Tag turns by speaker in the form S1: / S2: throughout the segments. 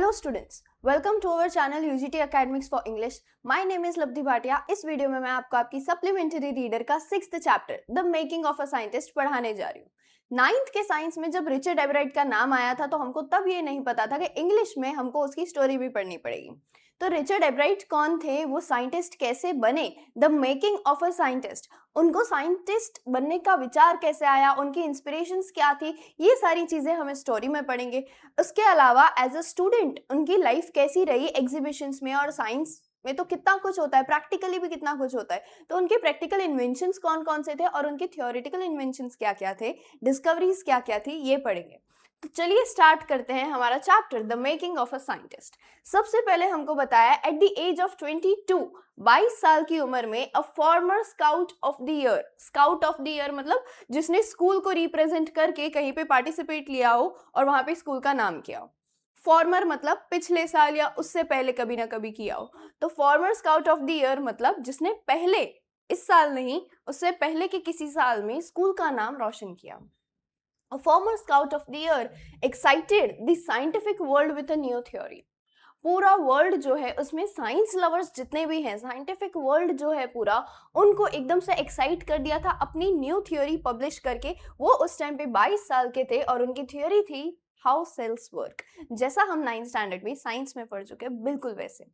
S1: Hello students, welcome to our channel UGT academics for English. My name is Labdhi Bhatia. इस video में मैं आपको आपकी सप्लीमेंट्री रीडर का 6th chapter the making of a scientist पढ़ाने जा रही हूँ। 9th के साइंस में जब रिचर्ड एवराइट का नाम आया था तो हमको तब ये नहीं पता था कि इंग्लिश में हमको उसकी स्टोरी भी पढ़नी पड़ेगी। तो रिचर्ड एवराइट कौन थे, वो साइंटिस्ट कैसे बने, the making of a scientist, उनको साइंटिस्ट बनने का विचार कैसे आया, उनकी इंस्पिरेशंस क्या थी, ये सारी चीजें हम इस स्टोरी में पढ़ेंगे। उसके अलावा एज अ स्टूडेंट उनकी लाइफ कैसी रही एग्जीबिशंस में, और साइंस में तो कितना कुछ होता है, प्रैक्टिकली भी कितना कुछ होता है। तो उनके प्रैक्टिकल इन्वेंशंस कौन कौन से थे और उनके थियोरेटिकल इन्वेंशंस क्या क्या थे, डिस्कवरीज क्या क्या थी, ये पढ़ेंगे। तो चलिए स्टार्ट करते हैं हमारा chapter the making of a scientist. सबसे पहले हमको बताया एट द एज ऑफ 22 साल की उम्र में a former scout of the year. Scout of the year मतलब जिसने स्कूल को रिप्रेजेंट करके कहीं पे पार्टिसिपेट लिया हो और वहां पे स्कूल का नाम किया हो। फॉर्मर मतलब पिछले साल या उससे पहले कभी ना कभी किया हो। तो farmer scout of the year मतलब जिसने पहले, इस साल नहीं, उससे पहले के किसी साल में स्कूल का नाम रोशन किया। A former scout of the year excited the scientific world with a new theory. पूरा वर्ल्ड जो है उसमें साइंस लवर्स जितने भी हैं, साइंटिफिक वर्ल्ड जो है पूरा, उनको एकदम से एक्साइट कर दिया था अपनी न्यू थ्योरी पब्लिश करके। वो उस टाइम पे 22 साल के थे और उनकी थ्योरी थी हाउ सेल्स वर्क, जैसा हम 9th स्टैंडर्ड में साइंस में पढ़ चुके हैं, बिल्कुल वैसे।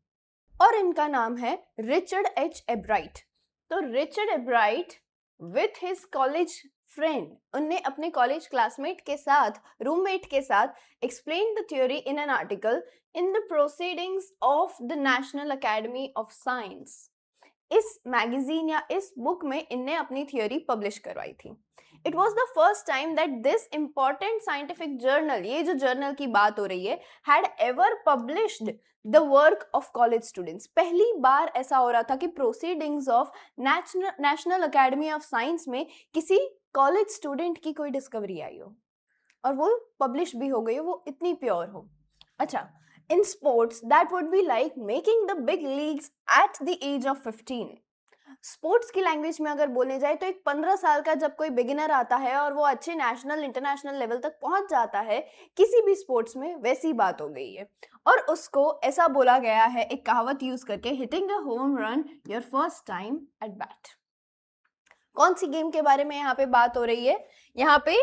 S1: और इनका नाम है रिचर्ड एच एब्राइट। तो Richard Ebright with his college friend, उनने अपने कॉलेज क्लासमेट के साथ, रूममेट के साथ explain the theory in an article in the proceedings of the national academy of science. इस मैगजीन या इस बुक में इनने अपनी थ्योरी पब्लिश करवाई थी। It was the first time that this important scientific journal, ये जो जर्नल की बात हो रही है, had ever published the work of college students. पहली बार ऐसा हो रहा था कि proceedings of national academy of science में किसी कॉलेज स्टूडेंट की कोई डिस्कवरी आई हो और वो पब्लिश भी हो गई हो, वो इतनी प्योर हो। अच्छा, in sports that would be like making the big leagues at the age of 15। Sports की लैंग्वेज में अगर बोलने जाए तो एक 15 साल का जब कोई बिगिनर आता है और वो अच्छे नेशनल इंटरनेशनल लेवल तक पहुंच जाता है किसी भी स्पोर्ट्स में, वैसी बात हो गई है। और उसको ऐसा बोला गया है एक कहावत यूज करके, hitting a home run your first time at bat. कौन सी गेम के बारे में यहाँ पे बात हो रही है यहाँ पे?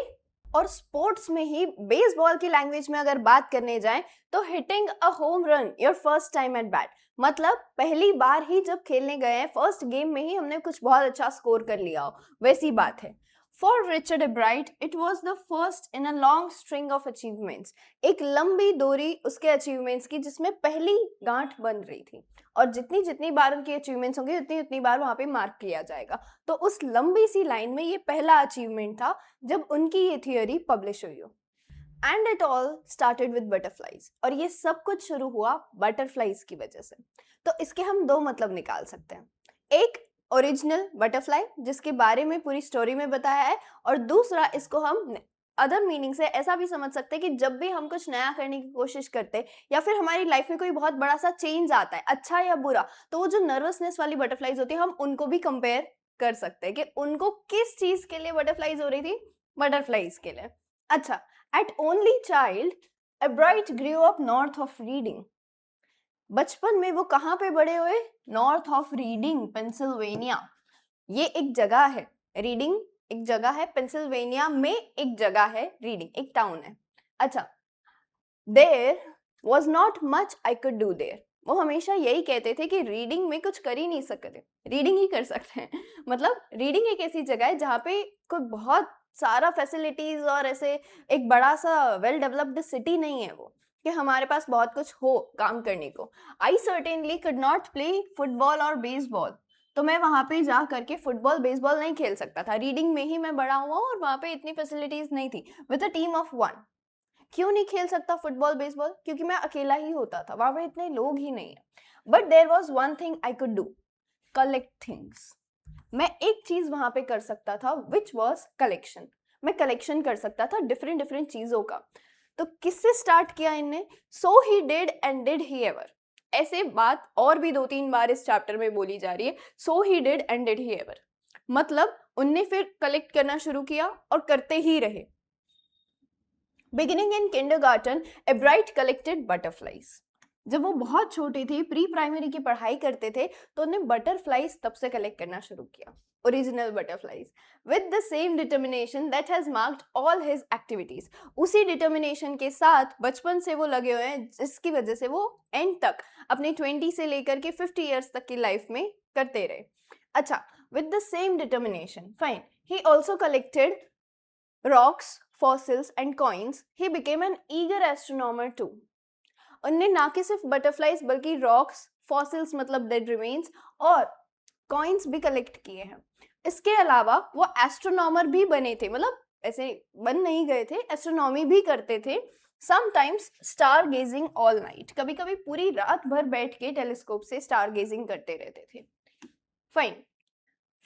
S1: और स्पोर्ट्स में ही बेसबॉल की लैंग्वेज में अगर बात करने जाएं तो hitting a home run your first time at bat, मतलब पहली बार ही जब खेलने गए हैं, फर्स्ट गेम में ही हमने कुछ बहुत अच्छा स्कोर कर लिया हो, वैसी बात है। For Richard एब्राइट it was the first in a long string of achievements, एक लंबी दूरी उसके अचीवमेंट्स की जिसमें पहली गांठ बन रही थी, और जितनी जितनी बार उनकी अचीवमेंट्स होंगी उतनी उतनी बार वहां पे मार्क किया जाएगा। तो उस लंबी सी लाइन में ये पहला अचीवमेंट था जब उनकी ये थियोरी पब्लिश हुई हो। And it all started with butterflies, और ये सब कुछ शुरू हुआ बटरफ्लाइज की वजह से। तो इसके हम दो मतलब निकाल सकते हैं, एक ओरिजिनल बटरफ्लाई जिसके बारे में पूरी स्टोरी में बताया है, और दूसरा इसको हम अदर मीनिंग से ऐसा भी समझ सकते हैं कि जब भी हम कुछ नया करने की कोशिश करते हैं या फिर हमारी लाइफ में कोई बहुत बड़ा सा चेंज आता है, अच्छा या बुरा, तो वो जो नर्वसनेस वाली बटरफ्लाइज होती है, हम उनको भी कंपेयर कर सकते हैं कि उनको किस चीज के लिए बटरफ्लाइज हो रही थी, बटरफ्लाइज के लिए। अच्छा, at only child Ebright grew up north of Reading. बचपन में वो कहाँ पे बड़े हुए? North of Reading, Pennsylvania. ये एक जगह है, रीडिंग एक जगह है, पेंसिल्वेनिया में एक जगह है, रीडिंग एक टाउन है। अच्छा, there was not much I could do there. वो हमेशा यही कहते थे कि रीडिंग में कुछ कर ही नहीं सकते, रीडिंग ही कर सकते हैं। मतलब रीडिंग एक ऐसी जगह है जहाँ पे कोई बहुत सारा फैसिलिटीज और ऐसे एक बड़ा सा वेल डेवलप्ड सिटी नहीं है वो, कि हमारे पास बहुत कुछ हो काम करने को। I certainly could not play football और बेसबॉल। तो मैं वहां पे जा करके फुटबॉल बेसबॉल नहीं खेल सकता था, रीडिंग में ही मैं बड़ा हुआ और वहां पे इतनी फैसिलिटीज नहीं थी। विद अ टीम ऑफ 1 क्यों नहीं खेल सकता फुटबॉल बेसबॉल? क्योंकि मैं अकेला ही होता था, वहां पे इतने लोग ही नहीं है। But there was one thing I could do, collect things. मैं एक चीज वहां पे कर सकता था, विच वॉज कलेक्शन। मैं कलेक्शन कर सकता था डिफरेंट डिफरेंट चीजों का। तो किससे स्टार्ट किया इनने? So he did and did he ever. ऐसे बात और भी 2-3 बार इस चैप्टर में बोली जा रही है, so he did and did he ever, मतलब उनने फिर कलेक्ट करना शुरू किया और करते ही रहे। Beginning in kindergarten एब्राइट collected butterflies. जब वो बहुत छोटे थे, प्री प्राइमरी की पढ़ाई करते थे, तो उन्हें बटरफ्लाइज तब से कलेक्ट करना शुरू किया, original butterflies, with the same determination that has marked all his activities. उसी डिटर्मिनेशन के साथ बचपन से वो लगे हुए हैं, जिसकी वजह से वो एंड तक अपने 20 से लेकर के 50 ईयर्स तक की लाइफ में करते रहे। अच्छा, with the same determination, fine, he also collected rocks, fossils and coins. He became an eager astronomer too. उनने ना कि सिर्फ बटरफ्लाइज बल्कि रॉक्स, फॉसिल्स मतलब डेड रिमेन्स, और कॉइन्स भी कलेक्ट किए हैं। इसके अलावा वो एस्ट्रोनॉमर भी बने थे, मतलब ऐसे बन नहीं गए थे, एस्ट्रोनॉमी भी करते थे। Sometimes star gazing all night, कभी कभी पूरी रात भर बैठ के टेलीस्कोप से स्टार गेजिंग करते रहते थे। Fine.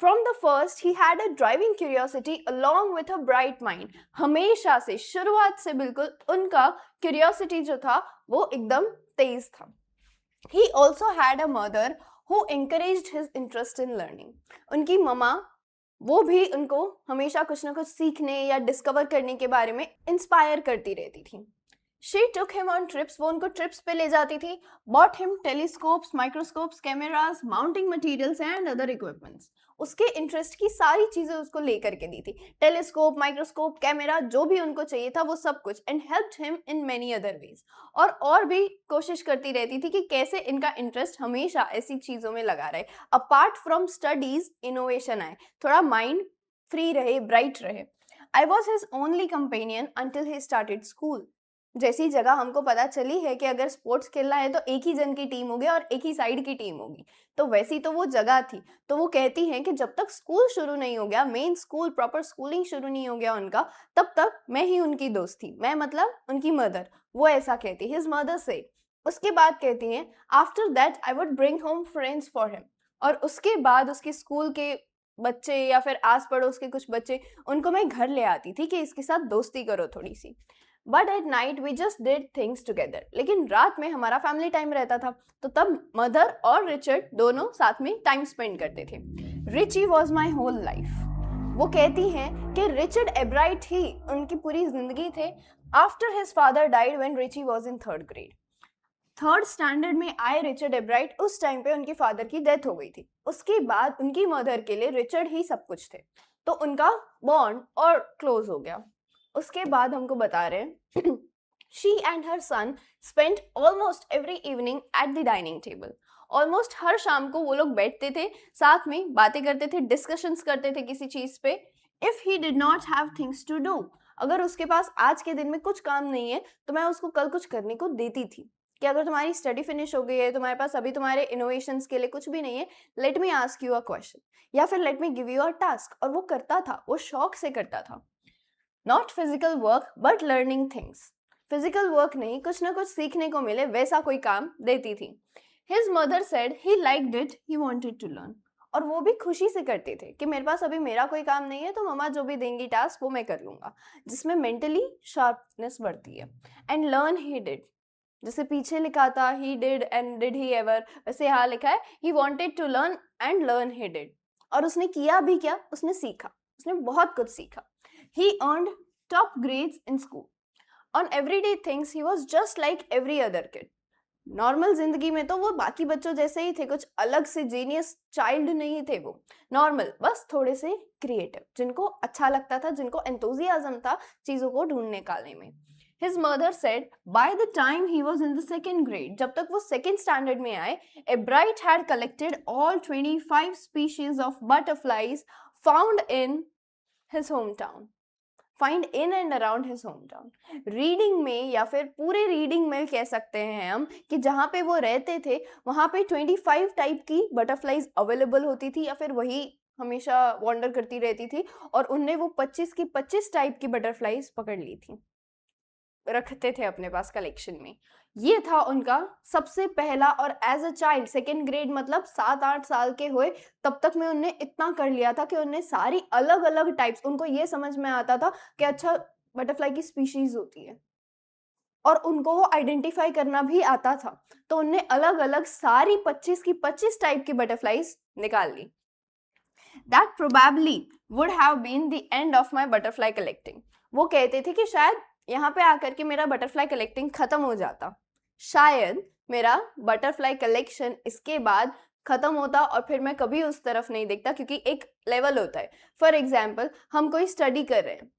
S1: From the first, he had a driving curiosity along with a bright mind. हमेशा से, शुरुआत से बिल्कुल उनका curiosity जो था वो एकदम तेज था। He also had a mother who encouraged his interest in learning. उनकी ममा, वो भी उनको हमेशा कुछ ना कुछ सीखने या डिस्कवर करने के बारे में इंस्पायर करती रहती थी। She took him on trips, वो उनको ट्रिप्स पे ले जाती थी। Bought him telescopes, microscopes, cameras, mounting materials and other equipments. उसके इंटरेस्ट की सारी चीजें उसको लेकर के दी थी, टेलीस्कोप, माइक्रोस्कोप, कैमरा, जो भी उनको चाहिए था वो सब कुछ, and helped him in many other ways. और भी कोशिश करती रहती थी कि कैसे इनका इंटरेस्ट हमेशा ऐसी चीजों में लगा रहे, अपार्ट फ्रॉम स्टडीज इनोवेशन आए, थोड़ा माइंड फ्री रहे, ब्राइट रहे। I was his only companion until he started school. जैसी जगह हमको पता चली है कि अगर स्पोर्ट्स खेलना है तो एक ही जन की टीम होगी और एक ही साइड की टीम होगी, तो वैसी तो वो जगह थी। तो वो कहती हैं कि जब तक स्कूल शुरू नहीं हो गया, मेन स्कूल, प्रॉपर स्कूलिंग शुरू नहीं हो गया उनका, तब तक मैं ही उनकी दोस्त थी। मैं मतलब उनकी मदर, वो ऐसा कहती, हिज मदर से। उसके बाद कहती हैं, after that I would bring home friends for him. और उसके बाद उसके स्कूल के बच्चे या फिर आस पड़ोस के कुछ बच्चे, उनको मैं घर ले आती थी कि इसके साथ दोस्ती करो थोड़ी सी। But at night we just did things together. लेकिन रात में हमारा फैमिली टाइम रहता था, तो तब मदर और रिचर्ड दोनों साथ में टाइम स्पेंड करते थे। Richie was my whole life. वो कहती हैं कि रिचर्ड एब्राइट ही उनकी पूरी जिंदगी थे। After his father died when Richie was in 3rd grade. 3rd standard में आए रिचर्ड एब्राइट, उस टाइम पे उनके फादर की डेथ हो गई थी। उसके बाद उनकी मदर के लिए रिचर्ड ही सब कुछ थे, तो उनका बॉन्ड और क्लोज हो गया। उसके बाद हमको बता रहे हैं, she and her son spent almost every evening at the dining table. Almost हर शाम को वो लोग बैठते थे, साथ में बातें करते थे, डिस्कशंस करते थे किसी चीज पे। If he did not have things to do, अगर उसके पास आज के दिन में कुछ काम नहीं है तो मैं उसको कल कुछ करने को देती थी, कि अगर तुम्हारी स्टडी फिनिश हो गई है, तुम्हारे पास अभी तुम्हारे इनोवेशंस के लिए कुछ भी नहीं है, let me ask you a question, या फिर let me give you a task. और वो करता था, वो शौक से करता था। Not physical work but learning things, physical work नहीं, कुछ ना कुछ सीखने को मिले वैसा कोई काम देती थी। His mother said he liked it, he wanted to learn. और वो भी खुशी से करते थे कि मेरे पास अभी मेरा कोई काम नहीं है, तो मम्मा जो भी देंगी टास्क वो मैं कर लूंगा, जिसमें मेंटली शार्पनेस बढ़ती है। एंड लर्न ही डिड, जैसे पीछे लिखा था he did and did he ever, वैसे यहाँ लिखा है he wanted to learn and learn he did. और उसने किया भी क्या, उसने सीखा, उसने बहुत कुछ सीखा। He earned top grades in school. On everyday things, he was just like every other kid. Normal जिंदगी में तो वो बाकी बच्चों जैसे ही थे, कुछ अलग से जीनियस चाइल्ड नहीं थे वो, नॉर्मल, बस थोड़े से क्रिएटिव, जिनको अच्छा लगता था, जिनको एंथुजियाज्म था चीजों को ढूंढ निकालने में। His mother said by the time he was in the 2nd grade, जब तक वो 2nd स्टैंडर्ड में आए, Ebright had collected all 25 species of butterflies found in his hometown. Find in and around his home town. Reading में, या फिर पूरे reading में कह सकते हैं हम, कि जहाँ पे वो रहते थे वहाँ पे 25 टाइप की बटरफ्लाइज अवेलेबल होती थी, या फिर वही हमेशा वॉन्डर करती रहती थी, और उनने वो 25 की 25 टाइप की बटरफ्लाइज पकड़ ली थी, रखते थे अपने पास कलेक्शन में। ये था उनका सबसे पहला, और as a child 2nd grade मतलब 7-8 साल के हुए तब तक में उनने इतना कर लिया था कि उनने सारी अलग अलग टाइप्स, उनको ये समझ में आता था कि अच्छा बटरफ्लाई की स्पीशीज होती है, और उनको वो आइडेंटिफाई करना भी आता था। तो उनने अलग अलग सारी 25 की 25 टाइप की बटरफ्लाइज निकाल ली। That probably would have been the end of my butterfly collecting. वो कहते थे कि शायद यहाँ पे आकर के मेरा बटरफ्लाई कलेक्टिंग खत्म हो जाता, शायद मेरा बटरफ्लाई कलेक्शन इसके बाद खत्म होता और फिर मैं कभी उस तरफ नहीं देखता, क्योंकि एक लेवल होता है। फॉर एग्जाम्पल, हम कोई स्टडी कर रहे हैं,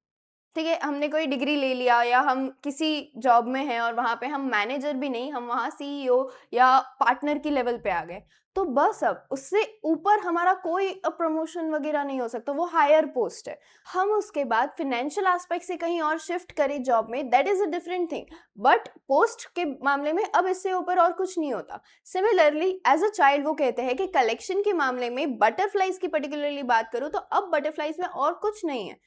S1: ठीक है, हमने कोई डिग्री ले लिया या हम किसी जॉब में हैं और वहाँ पे हम मैनेजर भी नहीं, हम वहाँ सीईओ या पार्टनर की लेवल पे आ गए, तो बस अब उससे ऊपर हमारा कोई प्रमोशन वगैरह नहीं हो सकता, वो हायर पोस्ट है। हम उसके बाद फाइनेंशियल एस्पेक्ट से कहीं और शिफ्ट करें जॉब में, that is a different thing, but post के मामले में अब इससे ऊपर और कुछ नहीं होता। सिमिलरली एज अ चाइल्ड वो कहते हैं कि कलेक्शन के मामले में बटरफ्लाइज की पर्टिकुलरली बात करूँ तो अब बटरफ्लाइज में और कुछ नहीं है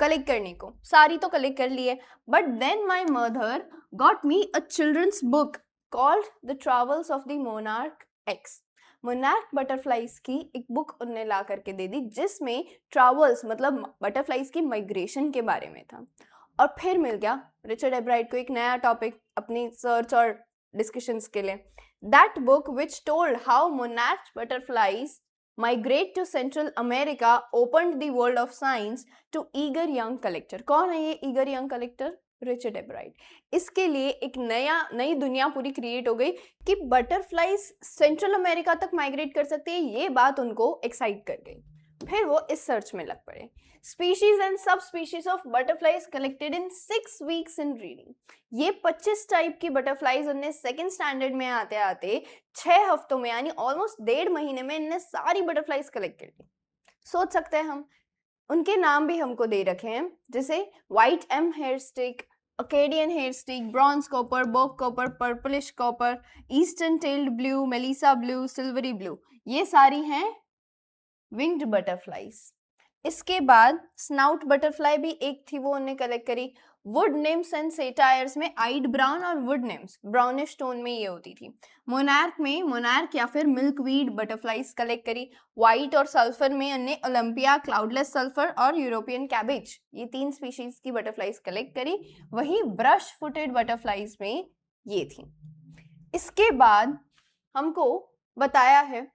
S1: कलेक्ट करने को, सारी तो कलेक्ट कर ली है। But then my mother got me a children's book called the travels of the monarch X. Monarch butterflies की एक बुक उन्होंने ला करके दे दी, जिसमें ट्रेवल्स मतलब बटरफ्लाइज की माइग्रेशन के बारे में था। और फिर मिल गया रिचर्ड एब्राइट को एक नया टॉपिक अपनी सर्च और डिस्कशंस के लिए, that book which told how monarch butterflies migrate to Central America opened the world of science to eager young collector। कौन है ये eager young collector? रिचर्ड एब्राइट। इसके लिए एक नई दुनिया पूरी क्रिएट हो गई कि बटरफ्लाइज सेंट्रल अमेरिका तक माइग्रेट कर सकते हैं, ये बात उनको एक्साइट कर गई। फिर वो इस सर्च में लग पड़े, स्पीशीज एंड सब species of butterflies collected in 6 weeks in reading. ये 25 टाइप की बटरफ्लाइज उन्हें सेकेंड स्टैंडर्ड में आते आते 6 हफ्तों में यानी ऑलमोस्ट 1.5 महीने में इनने सारी बटरफ्लाइज कलेक्ट कर ली। सोच सकते हैं हम, उनके नाम भी हमको दे रखे हैं, जैसे white M hairstreak, Acadian hairstreak, bronze copper, bog copper, purplish copper, eastern tailed blue, Melissa blue, silvery blue, ये सारी हैं विंग्ड बटरफ्लाइज। इसके बाद स्नाउट बटरफ्लाई भी एक थी, वो उन्हें कलेक्ट करी। वुड निम्स एंड सेटायर्स में आइड ब्राउन और वुड निम्स ब्राउनिश टोन में ये होती थी। मोनार्क में मोनार्क या फिर मिल्कवीड बटरफ्लाइज कलेक्ट करी। व्हाइट और सल्फर में अन्य ओलंपिया, क्लाउडलेस सल्फर और यूरोपियन कैबेज, ये 3 स्पीशीज की बटरफ्लाइज कलेक्ट करी। वही ब्रश फुटेड बटरफ्लाइज में ये थी। इसके बाद हमको बताया है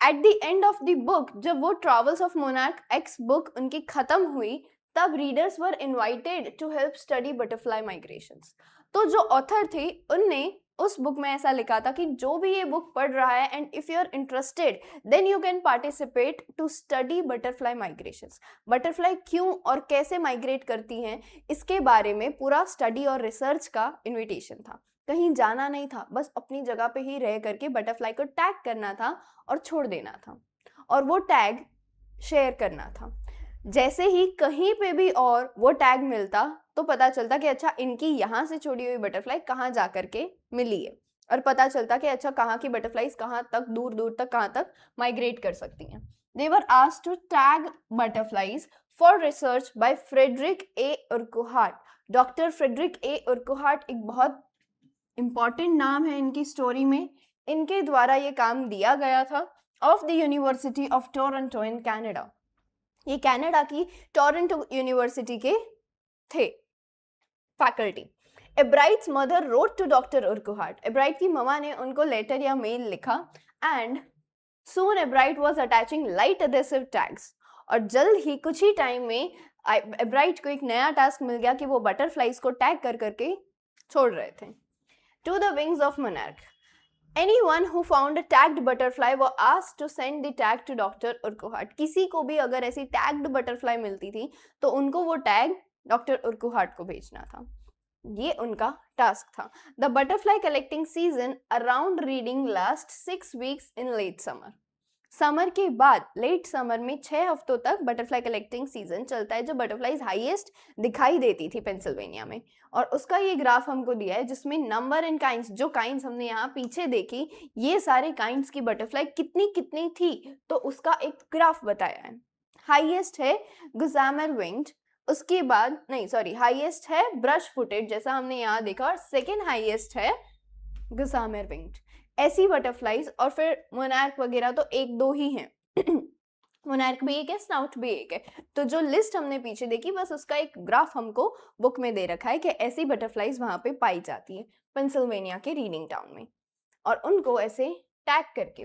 S1: at the end of the book, जब वो travels of monarch X book उनकी खत्म हुई, तब readers were invited to help study butterfly migrations. तो जो ऑथर थे उनने उस बुक में ऐसा लिखा था कि जो भी ये बुक पढ़ रहा है and if you are interested then you can participate to study butterfly migrations. Butterfly क्यों और कैसे माइग्रेट करती हैं इसके बारे में पूरा स्टडी और रिसर्च का इन्विटेशन था। कहीं जाना नहीं था, बस अपनी जगह पे ही रह करके बटरफ्लाई को टैग करना था और छोड़ देना था, और वो टैग शेयर करना था। जैसे ही कहीं पे भी और वो टैग मिलता तो पता चलता कि अच्छा इनकी यहाँ से छोड़ी हुई बटरफ्लाई कहाँ जा करके मिली है, और पता चलता कि अच्छा कहाँ की बटरफ्लाइज कहाँ तक दूर दूर तक कहाँ तक माइग्रेट कर सकती हैं। They were asked to tag butterflies for research by Frederick A. Urquhart। Doctor Frederick A Urquhart एक बहुत इंपॉर्टेंट नाम है इनकी स्टोरी में, इनके द्वारा ये काम दिया गया था of the university of Toronto in Canada. ये कनाडा की टोरंटो यूनिवर्सिटी के थे faculty. Ebright's mother wrote to doctor Urquhart. Ebright की ममा ने उनको लेटर या मेल लिखा and soon Ebright was attaching light adhesive tags. और जल्द ही कुछ ही टाइम में एब्राइट को एक नया टास्क मिल गया कि वो बटरफ्लाइज को टैग कर करके छोड़ रहे थे। To the wings of monarch. Anyone who found a tagged butterfly were asked to send the tag to Dr. Urquhart। किसी को भी अगर ऐसी tagged butterfly मिलती थी तो उनको वो tag Dr. Urquhart को भेजना था। ये उनका टास्क था। The butterfly collecting season around reading lasts 6 weeks in late summer। Summer के बाद लेट समर में 6 हफ्तों तक बटरफ्लाई कलेक्टिंग सीजन चलता है, जब बटरफ्लाइज हाईएस्ट दिखाई देती थी पेंसिल्वेनिया में। और उसका ये ग्राफ हमको दिया है जिसमें नंबर एंड काइंड्स, जो काइंड्स हमने यहाँ पीछे देखी, ये सारे काइंड्स की बटरफ्लाई कितनी कितनी थी तो उसका एक ग्राफ बताया है। हाईएस्ट है गजामर विंग्ड, उसके बाद नहीं सॉरी हाईएस्ट है ब्रश फुटेड जैसा हमने यहाँ देखा, और सेकेंड हाईएस्ट है गजामर विंग्ड। ऐसी बटरफ्लाइज, और फिर मोनार्क वगैरह तो 1-2 ही हैं मोनार्क भी एक है, स्नाउट भी एक है। तो जो लिस्ट हमने पीछे देखी बस उसका एक ग्राफ हमको बुक में दे रखा है कि ऐसी बटरफ्लाइज वहां पे पाई जाती है पेंसिल्वेनिया के रीडिंग टाउन में, और उनको ऐसे टैग करके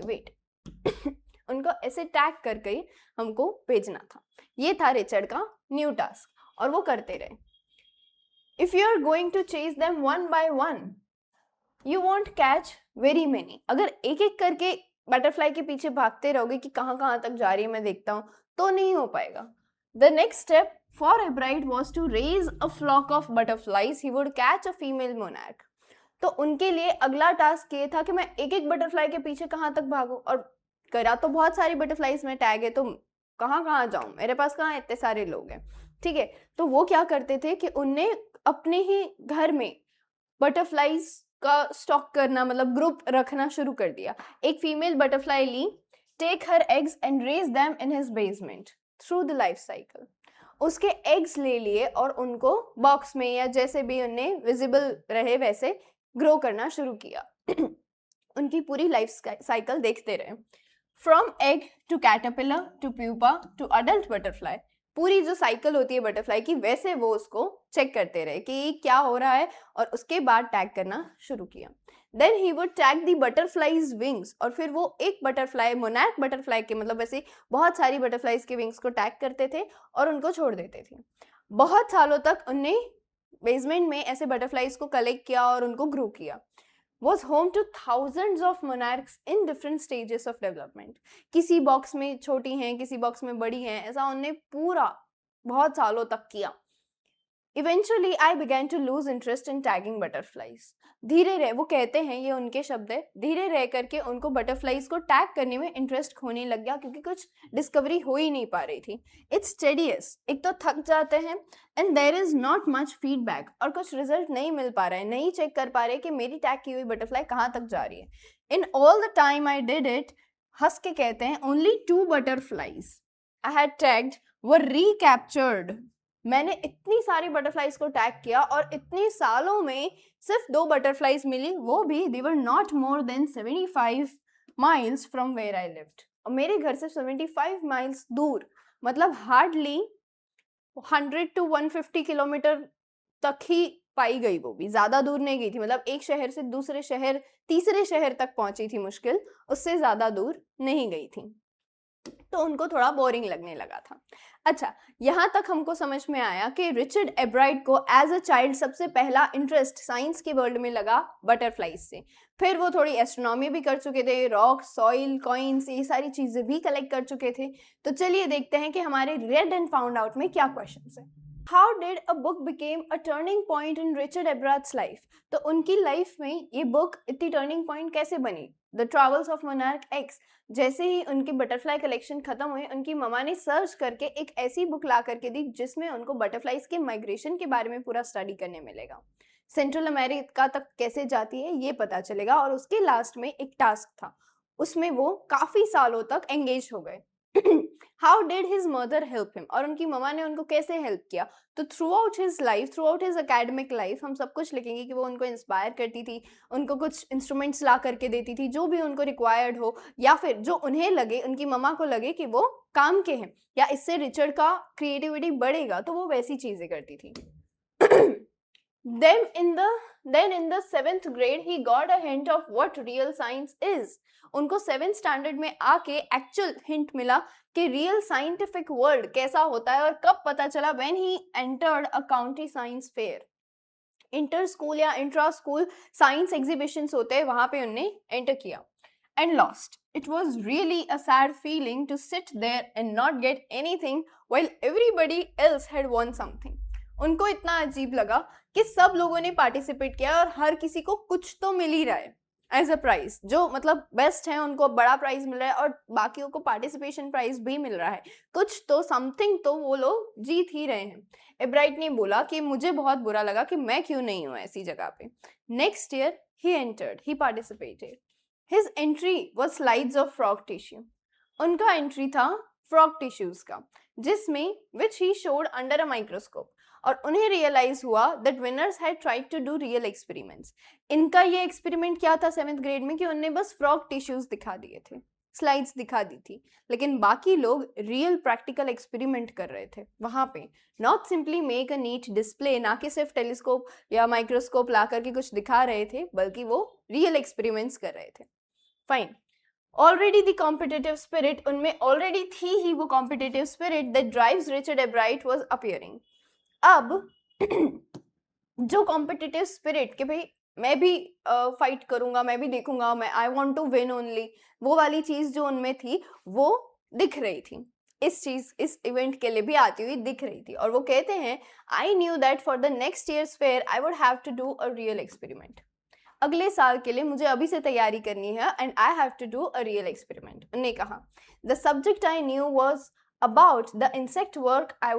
S1: उनको ऐसे टैग करके हमको भेजना था। ये था रिचर्ड का न्यू टास्क और वो करते रहे। If you are going to chase them one by one, you won't catch very many. अगर एक एक करके बटरफ्लाई के पीछे भागते रहोगे कि कहाँ कहाँ तक जा रही है मैं देखता हूँ, तो नहीं हो पाएगा. The next step for Hebride was to raise a flock of butterflies. He would catch a female monarch. तो उनके लिए अगला टास्क ये था कि मैं एक एक बटरफ्लाई के पीछे कहाँ तक भागूं, और करा तो बहुत सारी बटरफ्लाईज में टैग है, तो कहाँ कहाँ जाऊं, मेरे पास कहाँ इतने सारे लोग हैं. ठीक है, तो वो क्या करते थे कि उनने अपने ही घर में बटरफ्लाईज का स्टॉक करना, मतलब ग्रुप रखना शुरू कर दिया. एक फीमेल बटरफ्लाई ली, take her eggs and raise them in his basement through the life cycle. उसके एग्स ले लिए और उनको बॉक्स में या जैसे भी उन्हें विजिबल रहे वैसे ग्रो करना शुरू किया. उनकी पूरी लाइफ साइकिल देखते रहे, from egg to caterpillar to pupa to adult butterfly. पूरी जो साइकिल होती है बटरफ्लाई की, वैसे वो उसको चेक करते रहे कि क्या हो रहा है, और उसके बाद टैग करना शुरू किया. Then he would tag the butterflies wings, और फिर वो एक बटरफ्लाई, मोनार्क बटरफ्लाई के, मतलब वैसे बहुत सारी बटरफ्लाईज के विंग्स को टैग करते थे और उनको छोड़ देते थे. बहुत सालों तक उनने बेसमेंट में ऐसे बटरफ्लाईज को कलेक्ट किया और उनको ग्रो किया. Was home to thousands of monarchs in different stages of development. किसी बॉक्स में छोटी हैं, किसी बॉक्स में बड़ी हैं, ऐसा उन्होंने पूरा बहुत सालों तक किया. Eventually, I began to lose interest in tagging butterflies. धीरे रहे, वो कहते हैं, ये उनके शब्द है, धीरे रह करके उनको बटरफ्लाईज को टैग करने में इंटरेस्ट खोने लग गया, क्योंकि कुछ डिस्कवरी हो ही नहीं पा रही थी. इट्स टेडियस, एक तो थक जाते हैं, and there is not much feedback, और कुछ रिजल्ट नहीं मिल पा रहा है, नहीं चेक कर पा रहे कि मेरी टैग की हुई बटरफ्लाई कहाँ तक जा रही है. In all the time I did it, हंस के कहते हैं, only 2 butterflies I had tagged were recaptured. मैंने इतनी सारी बटरफ्लाईज को टैग किया और इतनी सालों में सिर्फ 2 बटरफ्लाईज मिली, वो भी they were not more than 75 miles from where I lived. और मेरे घर से 75 माइल्स दूर, मतलब हार्डली 100 to 150 किलोमीटर तक ही पाई गई, वो भी ज्यादा दूर नहीं गई थी. मतलब एक शहर से दूसरे शहर, तीसरे शहर तक पहुंची थी मुश्किल, उससे ज्यादा दूर नहीं गई थी. तो उनको थोड़ा बोरिंग लगने लगा था. अच्छा, यहाँ तक हमको समझ में आया कि रिचर्ड एब्राइट को एज अ चाइल्ड सबसे पहला इंटरेस्ट साइंस के वर्ल्ड में लगा बटरफ्लाईज से. फिर वो थोड़ी एस्ट्रोनॉमी भी कर चुके थे, रॉक, सॉइल, कॉइन्स, ये सारी चीजें भी कलेक्ट कर चुके थे. तो चलिए देखते हैं कि हमारे रेड एंड फाउंड आउट में क्या क्वेश्चंस हैं. How did a book became a turning point in Richard Ebright's life. तो उनकी लाइफ में ये बुक इतनी टर्निंग पॉइंट कैसे बनी. The travels of monarch x. जैसे ही उनकी बटरफ्लाई कलेक्शन खत्म हुई, उनकी ममा ने सर्च करके एक ऐसी बुक ला करके दी जिसमें उनको बटरफ्लाईज के माइग्रेशन के बारे में पूरा स्टडी करने मिलेगा, सेंट्रल अमेरिका तक कैसे जाती है ये पता चलेगा. और उसके लास्ट में एक टास्क था, उसमें वो काफी सालों तक एंगेज हो गए. How did his mother help him. और उनकी ममा ने उनको कैसे हेल्प किया. तो through out his life, through out his academic life, हम सब कुछ लिखेंगे कि वो उनको इंस्पायर करती थी, उनको कुछ इंस्ट्रूमेंट्स ला करके देती थी जो भी उनको रिक्वायर्ड हो, या फिर जो उन्हें लगे, उनकी ममा को लगे कि वो काम के हैं या इससे रिचर्ड का क्रिएटिविटी बढ़ेगा, तो वो वैसी चीजें करती थी. Then in the 7th grade he got a hint of what real science is. उनको 7th स्टैंडर्ड में आके एक्चुअल हिंट मिला कि रियल साइंटिफिक वर्ल्ड कैसा होता है. और कब पता चला, when he entered a county science fair. Inter school या इंट्रा स्कूल साइंस एग्जीबिशंस होते हैं, वहां पे उन्होंने एंटर किया. And lost. It was really a sad feeling to sit there and not get anything while everybody else had won something. उनको इतना अजीब लगा कि सब लोगों ने पार्टिसिपेट किया और हर किसी को कुछ तो मिल ही रहा है एज अ प्राइज. जो मतलब बेस्ट है उनको बड़ा प्राइज मिल रहा है और बाकियों को पार्टिसिपेशन प्राइज भी मिल रहा है. कुछ तो समथिंग तो वो लोग जीत ही रहे हैं. एब्राइट ने बोला कि मुझे बहुत बुरा लगा कि मैं क्यों नहीं हूँ ऐसी जगह पे. Next year he entered, he participated. His entry was slides of frog tissue. उनका एंट्री था फ्रॉग टिश्यूज का, जिसमें which he showed under a microscope. और उन्हें रियलाइज हुआ that winners had tried to do real experiments. इनका ये experiment क्या था 7th ग्रेड में कि उन्होंने बस फ्रॉग टिश्यूज दिखा दिए थे, स्लाइड्स दिखा दी थी, लेकिन बाकी लोग रियल प्रैक्टिकल एक्सपेरिमेंट कर रहे थे वहां पे. Not simply make a neat display, ना कि सिर्फ टेलीस्कोप या माइक्रोस्कोप ला करके कुछ दिखा रहे थे, बल्कि वो रियल एक्सपेरिमेंट्स कर रहे थे. Fine. Already the competitive spirit, उनमें ऑलरेडी थी ही वो competitive spirit that drives Richard एब्राइट was appearing. अब जो कॉम्पिटिटिव स्पिरिट कि भाई मैं भी फाइट करूंगा, मैं भी देखूंगा, मैं I want to win only, वो वाली चीज जो उनमें थी वो दिख रही थी। इस इवेंट के लिए भी आती हुई दिख रही थी। और वो कहते हैं I knew that for the next year's fair I would have to do a real experiment. अगले साल के लिए मुझे अभी से तैयारी करनी है and I have to do a real experiment. उन्होंने कहा the subject I knew was about the insect work I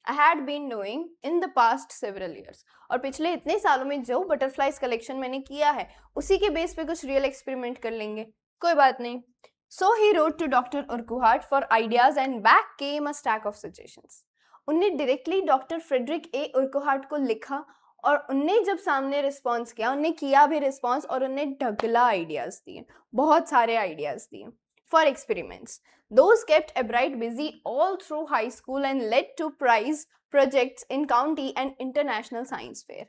S1: had been doing in the past several years. और पिछले इतने सालों में जो बटरफ्लाइज कलेक्शन मैंने किया है उसी के बेस पे कुछ रियल एक्सपेरिमेंट कर लेंगे, कोई बात नहीं। So he wrote to doctor Urquhart for ideas and back came a stack of suggestions. उनने directly doctor Frederick A Urquhart को लिखा और उनने जब सामने रिस्पॉन्स किया, उनने किया भी रिस्पॉन्स और उनने ढगला आइडियाज दिए, बहुत सारे आइडियाज दिए for experiments. Those kept Ebright busy all through high school and led to prize projects in county and international science fair.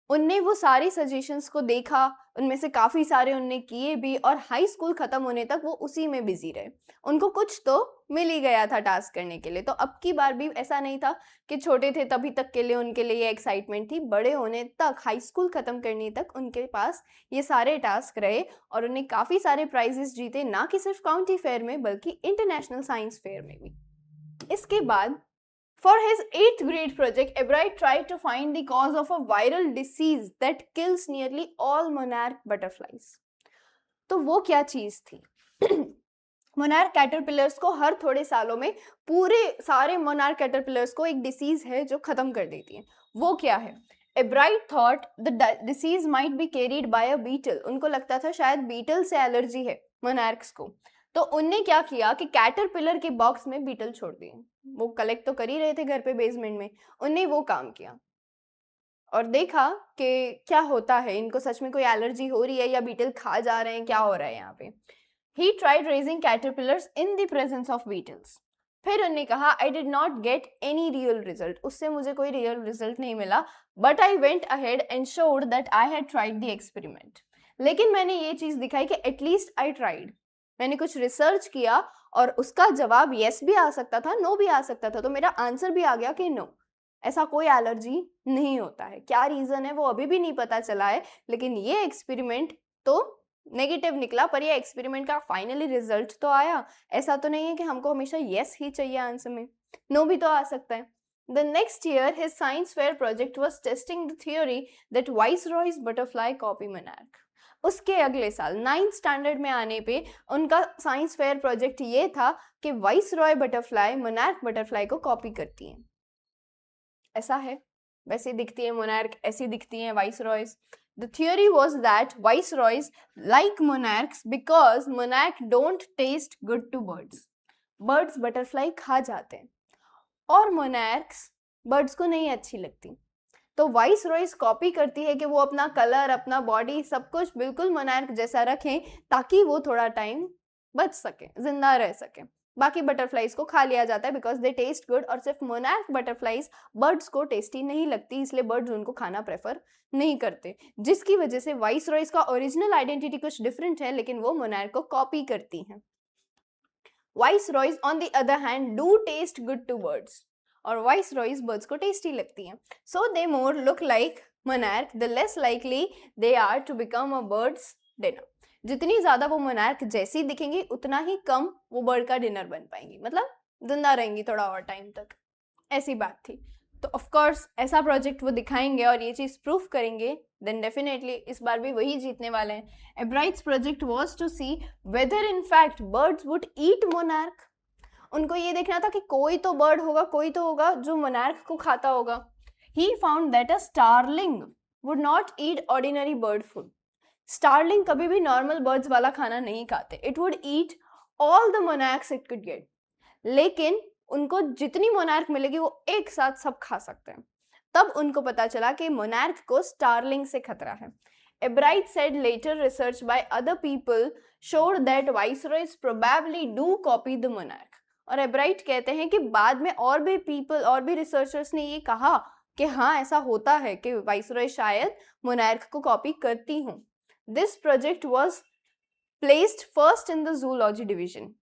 S1: उनने वो सारे सजेशंस को देखा, उनमें से काफ़ी सारे उनने किए भी और हाई स्कूल ख़त्म होने तक वो उसी में बिजी रहे। उनको कुछ तो मिल ही गया था टास्क करने के लिए। तो अब की बार भी ऐसा नहीं था कि छोटे थे तभी तक के लिए उनके लिए ये एक्साइटमेंट थी, बड़े होने तक, हाई स्कूल ख़त्म करने तक उनके पास ये सारे टास्क रहे और उन्हें काफ़ी सारे प्राइजेस जीते, ना कि सिर्फ काउंटी फेयर में बल्कि इंटरनेशनल साइंस फेयर में भी। इसके बाद for his 8th grade project, Ebright tried to find the cause of a viral disease that kills nearly all monarch butterflies. तो वो क्या चीज थी? मोनार्क कैटरपिलर्स को हर थोड़े सालों में पूरे सारे मोनार्क कैटरपिलर्स को एक डिसीज है जो खत्म कर देती है। वो क्या है? Ebright thought the disease might be carried by a beetle. उनको लगता था शायद बीटल से एलर्जी है मोनार्क्स को। तो उनने क्या किया कि कैटरपिलर के बॉक्स में बीटल छोड़ दिए। वो कलेक्ट तो कर ही रहे थे घर पे बेसमेंट में, उनने वो काम किया और देखा कि क्या होता है, इनको सच में कोई एलर्जी हो रही है या बीटल खा जा रहे हैं, क्या हो रहा है यहाँ पे। He tried raising caterpillars in the presence of beetles. फिर उन्होंने कहा I did not get any real result. उससे मुझे कोई real result नहीं मिला, but I went ahead and showed that I had tried the experiment. लेकिन मैंने ये चीज़ दिखाई कि at least I tried. मैंने कुछ रिसर्च किया और उसका जवाब yes भी आ सकता था, no भी आ सकता था, तो मेरा आंसर भी आ गया कि no, ऐसा कोई एलर्जी नहीं होता है। क्या रीज़न है वो अभी भी नहीं पता चला है, लेकिन ये एक्सपेरिमेंट तो नेगेटिव निकला, पर ये एक्सपेरिमेंट का फाइनली रिजल्ट तो आया। ऐसा तो नहीं है कि हमको हमेशा यस ही चाहिए आंसर में, नो भी तो आ सकता है। The next year his science fair project was testing the theory that viceroys butterfly copy monarch. उसके अगले साल 9th स्टैंडर्ड में आने पे उनका साइंस फेयर प्रोजेक्ट ये था कि वाइसरॉय बटरफ्लाई मोनार्क बटरफ्लाई को कॉपी करती है। ऐसा है, वैसे दिखती है मोनार्क, ऐसी दिखती है viceroys. The theory was that viceroys like monarchs because monarch don't taste good to birds. Birds butterfly खा जाते हैं और monarchs birds को नहीं अच्छी लगती। तो वाइसरॉयज कॉपी करती है कि वो अपना कलर, अपना बॉडी, सब कुछ बिल्कुल मोनार्क जैसा रखें ताकि वो थोड़ा टाइम बच सके, जिंदा रह सके। बाकी बटरफ्लाइज को खा लिया जाता है बिकॉज दे टेस्ट गुड, और सिर्फ मोनार्क बटरफ्लाइज बर्ड्स को टेस्टी नहीं लगती, इसलिए बर्ड्स उनको खाना प्रेफर नहीं करते, जिसकी वजह से वाइसरॉयज का ओरिजिनल आइडेंटिटी कुछ डिफरेंट है, लेकिन वो मोनार्क को कॉपी करती हैं। Viceroys on the other hand do taste good to birds, और वाइसरॉयज बर्ड्स को टेस्टी लगती हैं। So they more look like monarch the less likely they are to become a bird's dinner. जितनी ज्यादा वो मोनार्क जैसी दिखेंगी उतना ही कम वो बर्ड का डिनर बन पाएंगी, मतलब जिंदा रहेंगी थोड़ा और टाइम तक। ऐसी बात थी। तो ऑफ कोर्स ऐसा प्रोजेक्ट वो दिखाएंगे और ये चीज प्रूफ करेंगे, देन डेफिनेटली इस बार भी वही जीतने वाले हैं। Ebright's project was to see whether in fact birds would eat monarch. उनको ये देखना था कि कोई तो बर्ड होगा, कोई तो होगा जो मोनार्क को खाता होगा। He found that a starling would not eat ordinary bird food. Starling कभी भी नॉर्मल बर्ड्स वाला खाना नहीं खाते, it would eat all the monarchs it could get. लेकिन उनको जितनी मोनार्क मिलेगी वो एक साथ सब खा सकते हैं। तब उनको पता चला कि मोनार्क को स्टारलिंग से खतरा है। Ebright said later research by other people showed that viceroys probably do copy the monarch. और एब्राइट कहते हैं कि बाद में और भी रिसर्चर्स ने ये कहा कि हाँ ऐसा होता है कि वाइसरॉय शायद मोनार्क को कॉपी करती हूँ। This project was placed first in the zoology division.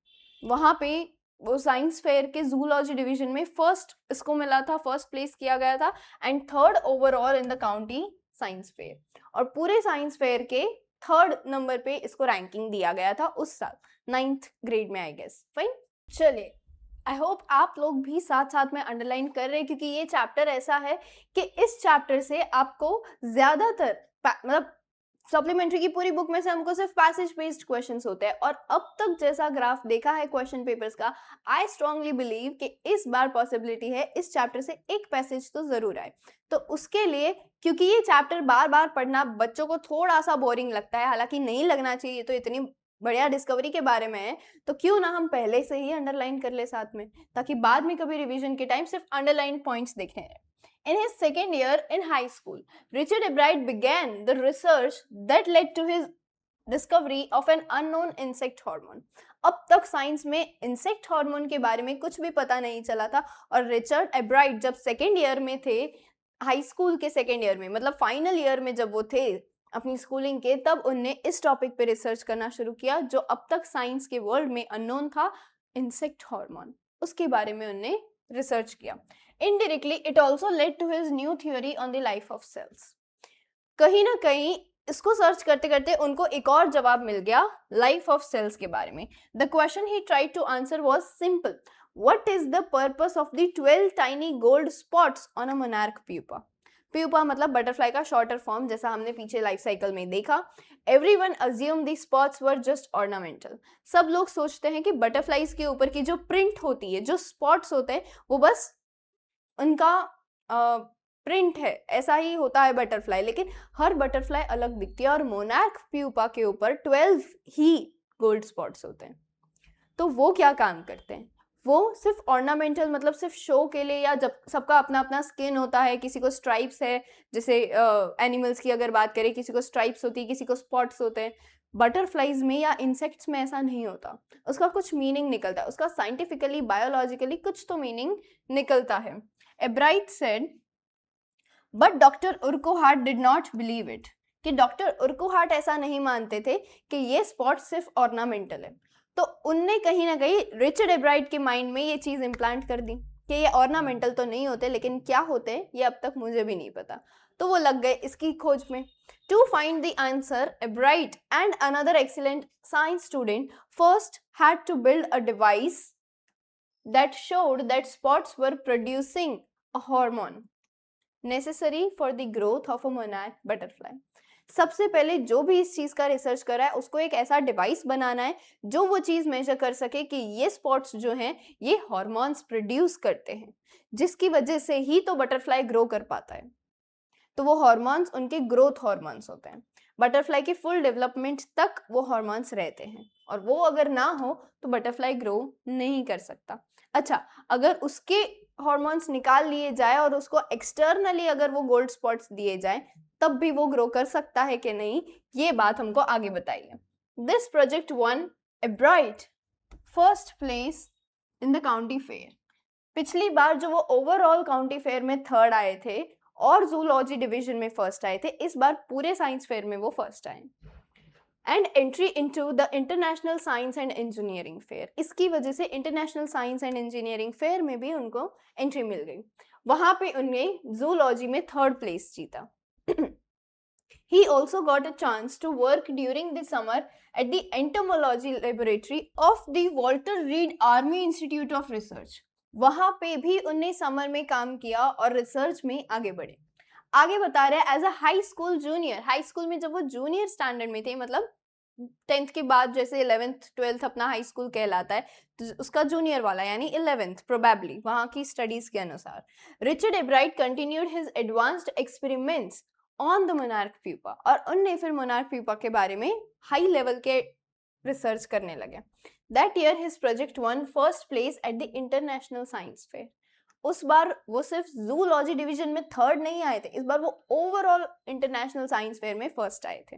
S1: वहाँ पे वो साइंस फेयर के जूलॉजी डिवीजन में फर्स्ट इसको मिला था, फर्स्ट प्लेस किया गया था and third overall in the county science fair, और पूरे साइंस फेयर के थर्ड नंबर पे इसको रैंकिंग दिया गया था उस साल 9th ग्रेड में, आई गेस। फाइन, चलिए आई होप आप लोग भी साथ साथ में अंडरलाइन कर रहे हैं, क्योंकि ये चैप्टर ऐसा है कि इस चैप्टर से आपको ज्यादातर मतलब सप्लीमेंट्री की पूरी बुक में से हमको सिर्फ पैसेज बेस्ड क्वेश्चंस होते हैं, और अब तक जैसा ग्राफ देखा है क्वेश्चन पेपर्स का, आई स्ट्रांगली बिलीव कि इस बार पॉसिबिलिटी है इस चैप्टर से एक पैसेज तो जरूर आए। तो उसके लिए, क्योंकि ये चैप्टर बार बार पढ़ना बच्चों को थोड़ा सा बोरिंग लगता है, हालांकि नहीं लगना चाहिए, तो इतनी बढ़िया डिस्कवरी के बारे में है, तो क्यों ना हम पहले से ही अंडरलाइन कर ले साथ में, ताकि बाद में कभी रिवीजन के टाइम सिर्फ अंडरलाइन पॉइंट्स देखने हैं। In his second year in high school, Richard Ebright began the research that led to his discovery of an unknown insect hormone. अब तक साइंस में इंसेक्ट हार्मोन के बारे में कुछ भी पता नहीं चला था, और रिचर्ड एब्राइट जब सेकेंड ईयर में थे, हाई स्कूल के सेकेंड ईयर में, मतलब फाइनल ईयर में जब वो थे अपनी स्कूलिंग के, तब उनने इस टॉपिक पे रिसर्च करना शुरू किया जो अब तक साइंस के वर्ल्ड में अननोन था, इंसेक्ट हार्मोन। उसके बारे में उनने रिसर्च किया। Indirectly, it also led to his new theory on the life of cells. कहीं ना कहीं इसको सर्च करते करते उनको एक और जवाब मिल गया लाइफ ऑफ सेल्स के बारे में। The question he tried to answer was simple. What is the purpose of the 12 tiny gold spots on a monarch pupa? Pupa मतलब बटरफ्लाई का शॉर्टर फॉर्म, जैसा हमने पीछे लाइफ साइकिल में देखा। Everyone assumed the spots were just ornamental. सब लोग सोचते हैं कि बटरफ्लाईज के ऊपर की जो प्रिंट होती है, जो स्पॉट्स होते हैं, वो बस उनका प्रिंट है, ऐसा ही होता है बटरफ्लाई, लेकिन हर बटरफ्लाई अलग दिखती है, और मोनार्क प्यूपा के ऊपर 12 ही गोल्ड स्पॉट्स होते हैं। तो वो क्या काम करते हैं? वो सिर्फ ऑर्नामेंटल, मतलब सिर्फ शो के लिए, या जब सबका अपना अपना स्किन होता है, किसी को स्ट्राइप्स है, जैसे एनिमल्स की अगर बात करें, किसी को स्ट्राइप्स होती है, किसी को स्पॉट्स होते हैं। बटरफ्लाईज में या इंसेक्ट्स में ऐसा नहीं होता, उसका कुछ मीनिंग निकलता है, उसका साइंटिफिकली बायोलॉजिकली कुछ तो मीनिंग निकलता है। Ebright said, but doctor Urquhart did not believe it, कि डॉक्टर उर्कोहार्ट ऐसा नहीं मानते थे कि ये स्पॉट सिर्फ ऑर्नामेंटल है। तो उनने कहीं ना कहीं रिचर्ड एब्राइट के माइंड में ये चीज इम्प्लांट कर दी कि ये ऑर्नामेंटल तो नहीं होते, लेकिन क्या होते हैं ये अब तक मुझे भी नहीं पता। तो वो लग गए इसकी खोज में। To find the answer, Ebright and another excellent science student first had to build a device that showed that spots were producing a hormone necessary for the growth of a monarch butterfly. सबसे पहले जो भी इस चीज का research कर रहा है, उसको एक ऐसा डिवाइस बनाना है जो वो चीज मेजर कर सके कि ये स्पॉट्स जो हैं ये हार्मोन्स प्रोड्यूस करते हैं, जिसकी वजह से ही तो बटरफ्लाई ग्रो कर पाता है। तो वो हार्मोन्स उनके ग्रोथ हार्मोन्स होते हैं। बटरफ्लाई की फुल डेवलपमेंट तक वो हार्मोन्स रहते हैं, और वो अगर ना हो तो बटरफ्लाई ग्रो नहीं कर सकता। अच्छा, अगर उसके हार्मोन्स निकाल लिए जाए और उसको एक्सटर्नली अगर वो गोल्ड स्पॉट्स दिए जाए, तब भी वो ग्रो कर सकता है कि नहीं, ये बात हमको आगे बताइए। This project one एब्राइट first place in the county fair. पिछली बार जो वो ओवरऑल काउंटी फेयर में थर्ड आए थे और जूलॉजी डिवीजन में फर्स्ट आए थे, इस बार पूरे साइंस फेयर में वो फर्स्ट आए। And entry into the international science and engineering fair, इसकी वजह से international science and engineering fair में भी उनको एंट्री मिल गई। वहां पे उनने जूलॉजी में थर्ड प्लेस जीता। He also got a chance to work during the summer at the entomology laboratory of the Walter Reed Army Institute of Research. वहां पे भी उनने समर में काम किया और रिसर्च में आगे बढ़े। आगे बता रहे हैं as a high school junior, high school में जब वो जूनियर स्टैंडर्ड में थे, मतलब 10th के बाद जैसे 11th 12th अपना हाई स्कूल कहलाता है, तो उसका जूनियर वाला यानी 11th प्रोबेबली वहां की स्टडीज के अनुसार, Richard एब्राइट continued his advanced experiments on the monarch pupa, और उनने फिर मोनार्क प्यूपा के बारे में हाई लेवल के रिसर्च करने लगे। That year his project one first place at the international science fair. उस बार वो सिर्फ जूलॉजी डिवीजन में थर्ड नहीं आए थे, इस बार वो ओवरऑल इंटरनेशनल साइंस फेयर में फर्स्ट आए थे।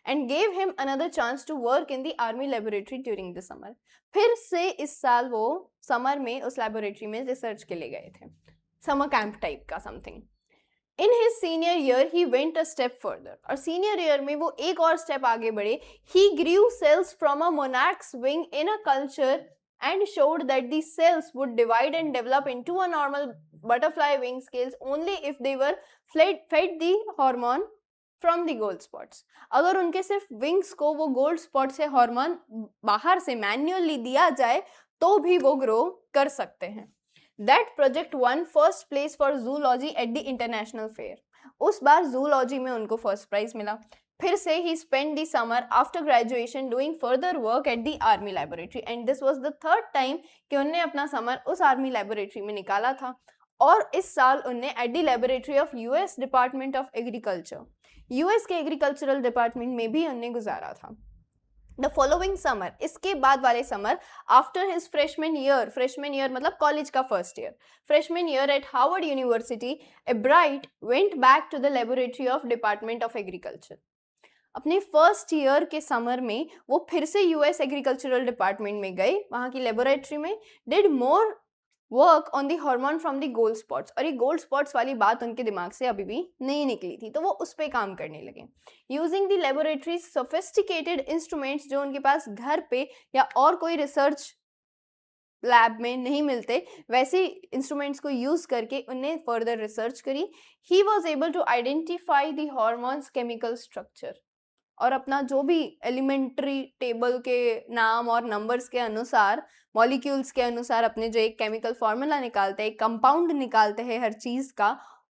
S1: And gave him another chance to work in the army laboratory during the summer. फिर से इस साल वो समर में उस लेबोरेटरी में रिसर्च के लिए गए थे, समर कैंप टाइप का something. In his senior year he went a step further, और सीनियर ईयर में वो एक और स्टेप आगे बढ़े। He grew cells from a monarch's wing in a culture and showed that the cells would divide and develop into a normal butterfly wing scales only if they were fed the hormone from the gold spots. अगर उनके सिर्फ wings को वो gold spot से hormone बाहर से manually दिया जाए तो भी वो ग्रो कर सकते हैं. That project won first place for zoology at the international fair. उस बार zoology में उनको फर्स्ट प्राइज मिला. फिर से he spent the summer after graduation doing further work at the army laboratory and this was the third time कि उन्होंने अपना summer उस आर्मी लेबोरेटरी में निकाला था. और इस साल उन्हें at the laboratory of US department of agriculture, US के एग्रीकल्चरल डिपार्टमेंट में भी उन्हें गुजारा था. द फॉलोइंग समर, इसके बाद वाले summer, after his freshman year मतलब कॉलेज का first year, freshman year at Harvard University, Ebright went back to the laboratory of Department of Agriculture. अपने फर्स्ट ईयर के समर में वो फिर से यूएस एग्रीकल्चरल डिपार्टमेंट में गए, वहां की लेबोरेटरी में, did more work on the hormone from the gold spots. और ये गोल्ड स्पॉट्स वाली बात उनके दिमाग से अभी भी नहीं निकली थी, तो वो उस पर काम करने लगे. Using the laboratory sophisticated instruments जो उनके पास घर पे या और कोई रिसर्च लैब में नहीं मिलते, वैसे इंस्ट्रूमेंट्स को यूज करके उन्हें फर्दर रिसर्च करी. He was able to identify the hormone's chemical structure. और अपना जो भी एलिमेंट्री टेबल के नाम और नंबर्स के अनुसार, मॉलिक्यूल्स के अनुसार अपने जो एक केमिकल फॉर्मूला निकालते हैं, एक कंपाउंड निकालते हैं हर चीज का,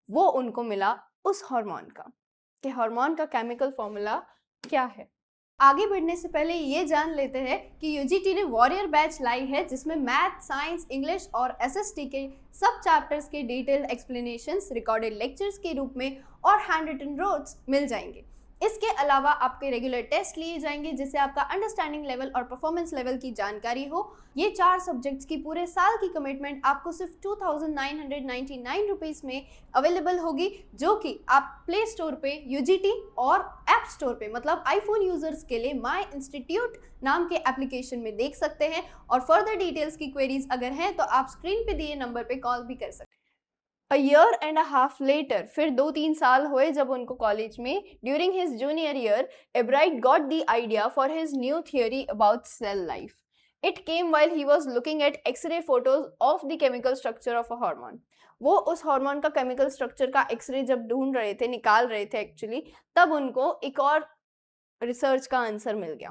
S1: वो उनको मिला उस हार्मोन का, कि हार्मोन का केमिकल फॉर्मूला क्या है. आगे बढ़ने से पहले ये जान लेते हैं कि यूजीटी ने वॉरियर बैच लाई है जिसमें मैथ, साइंस, इंग्लिश और एसएसटी के सब चैप्टर्स के डिटेल्ड एक्सप्लेनेशंस रिकॉर्डेड लेक्चर्स के रूप में और हैंड रिटन नोट्स मिल जाएंगे. इसके अलावा आपके रेगुलर टेस्ट लिए जाएंगे जिससे आपका अंडरस्टैंडिंग लेवल और परफॉर्मेंस लेवल की जानकारी हो. ये 4 सब्जेक्ट्स की पूरे साल की कमिटमेंट आपको सिर्फ 2999 रुपीज़ में अवेलेबल होगी, जो कि आप प्ले स्टोर पे यूजीटी और ऐप स्टोर पे मतलब आईफोन यूजर्स के लिए माई इंस्टीट्यूट नाम के एप्लीकेशन में देख सकते हैं. और फर्दर डिटेल्स की क्वेरीज अगर हैं तो आप स्क्रीन पे दिए नंबर पे कॉल भी कर सकते हैं. A year and a half later, फिर 2-3 साल हुए जब उनको कॉलेज में, during his junior year, Ebright got the idea for his new theory about cell life. It came while he was looking at X-ray photos of the chemical structure of a hormone. वो उस hormone का chemical structure का x ray जब ढूंढ रहे थे, निकाल रहे थे एक्चुअली, तब उनको एक और रिसर्च का आंसर मिल गया.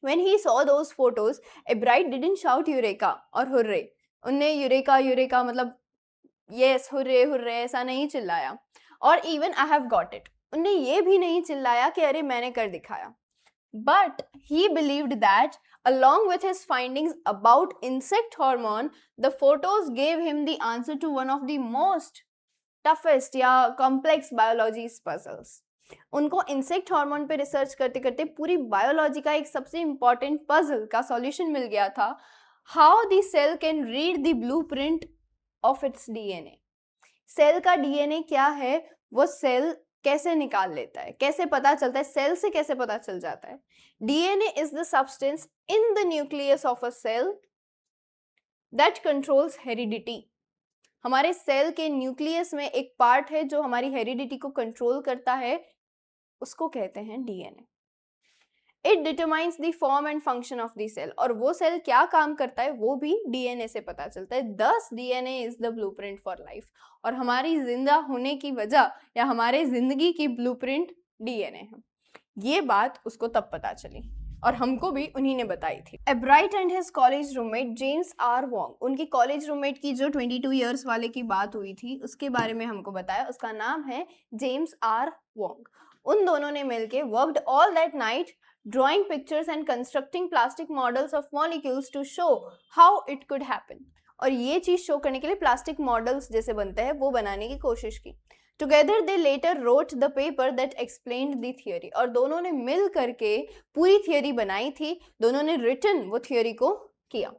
S1: When he saw those photos, Ebright didn't shout eureka और हुर्रे. उनने यूरेका मतलब यस हुर्रे हुर्रे ऐसा नहीं चिल्लाया. और even I have got it, उन्हें ये भी नहीं चिल्लाया कि अरे मैंने कर दिखाया. But he believed that along with his findings about insect hormone, the photos gave him the answer to one of the most toughest या complex biology puzzles. उनको इंसेक्ट हार्मोन पे रिसर्च करते करते पूरी बायोलॉजी का एक सबसे इंपॉर्टेंट पजल का सॉल्यूशन मिल गया था. How the cell can read the blueprint of its DNA. Cell का डीएनए क्या है, वो सेल कैसे निकाल लेता है, कैसे पता चलता है, सेल से कैसे पता चल जाता है. DNA is the substance in the nucleus of a cell that controls heredity. हमारे सेल के न्यूक्लियस में एक पार्ट है जो हमारी हेरिडिटी को कंट्रोल करता है, उसको कहते हैं DNA. It determines the form and function of the cell. और वो सेल क्या काम करता है वो भी डीएनए से पता चलता है. दस DNA is the blueprint for life. और हमारी जिंदा होने की वजह या हमारे जिंदगी की ब्लूप्रिंट डीएनए है. ये बात उसको तब पता चली और हमको भी उन्हीं ने बताई थी. Ebright and his college roommate James R Wong, उनकी कॉलेज रूममेट की जो 22 इयर्स वाले की बात हुई थी उसके बारे में हमको बताया. उसका नाम है जेम्स आर वोंग. उन दोनों ने मिलके worked all that night drawing pictures and constructing plastic models of molecules to show how it could happen. और ये चीज शो करने के लिए प्लास्टिक मॉडल्स जैसे बनते हैं वो बनाने की कोशिश की. Together they later wrote the paper that explained the theory. और दोनों ने मिल करके पूरी थियोरी बनाई थी, दोनों ने रिटन वो थियोरी को किया.